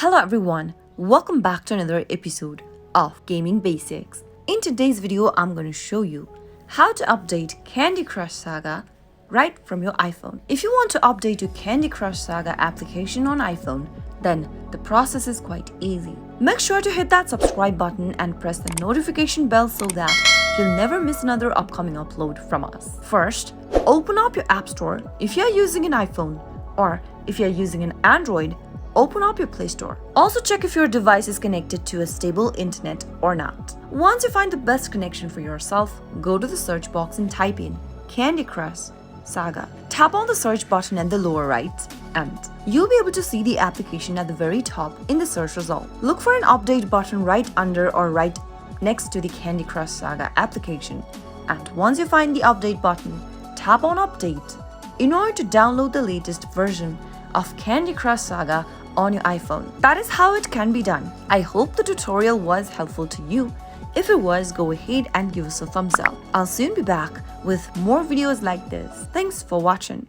Hello everyone, welcome back to another episode of Gaming Basics. In today's video, I'm going to show you how to update Candy Crush Saga right from your iPhone. If you want to update your Candy Crush Saga application on iPhone, then the process is quite easy. Make sure to hit that subscribe button and press the notification bell so that you'll never miss another upcoming upload from us. First, open up your App Store if you're using an iPhone, or if you're using an Android, open up your Play Store. Also check if your device is connected to a stable internet or not. Once you find the best connection for yourself, go to the search box and type in Candy Crush Saga. Tap on the search button at the lower right and you'll be able to see the application at the very top in the search result. Look for an update button right under or right next to the Candy Crush Saga application. And once you find the update button, tap on update in order to download the latest version of Candy Crush Saga on your iPhone. That is how it can be done. I hope the tutorial was helpful to you. If it was, go ahead and give us a thumbs up. I'll soon be back with more videos like this. Thanks for watching.